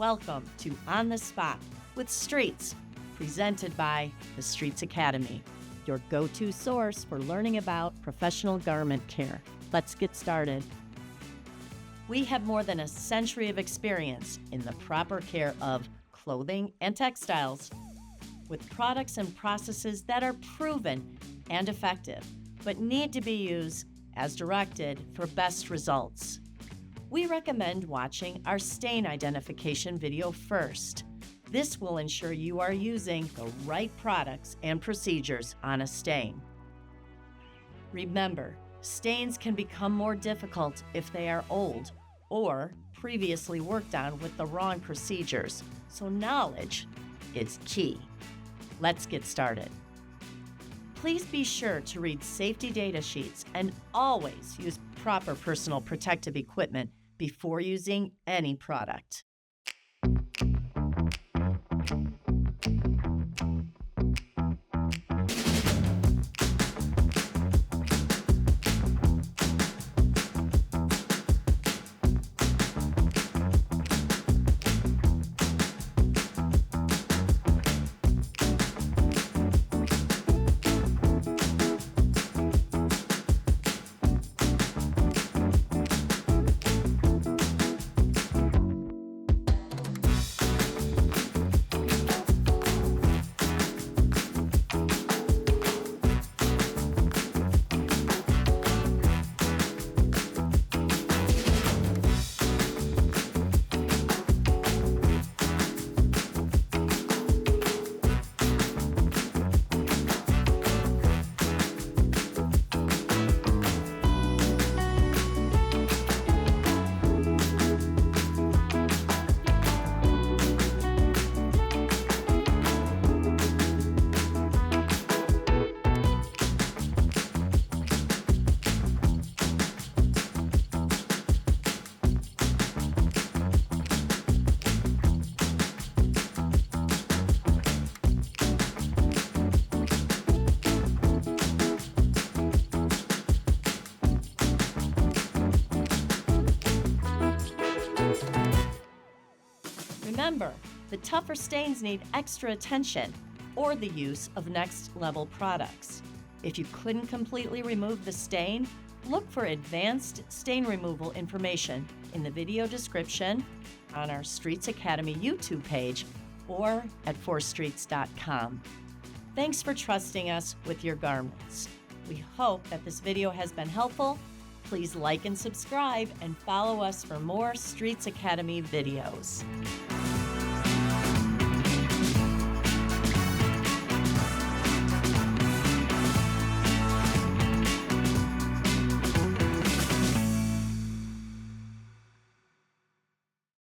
Welcome to On the Spot with Streets, presented by the Streets Academy, your go-to source for learning about professional garment care. Let's get started. We have more than a century of experience in the proper care of clothing and textiles, with products and processes that are proven and effective, but need to be used as directed for best results. We recommend watching our stain identification video first. This will ensure you are using the right products and procedures on a stain. Remember, stains can become more difficult if they are old or previously worked on with the wrong procedures, so knowledge is key. Let's get started. Please be sure to read safety data sheets and always use proper personal protective equipment before using any product. Remember, the tougher stains need extra attention or the use of next-level products. If you couldn't completely remove the stain, look for advanced stain removal information in the video description, on our Streets Academy YouTube page, or at 4streets.com. Thanks for trusting us with your garments. We hope that this video has been helpful. Please like and subscribe and follow us for more Streets Academy videos.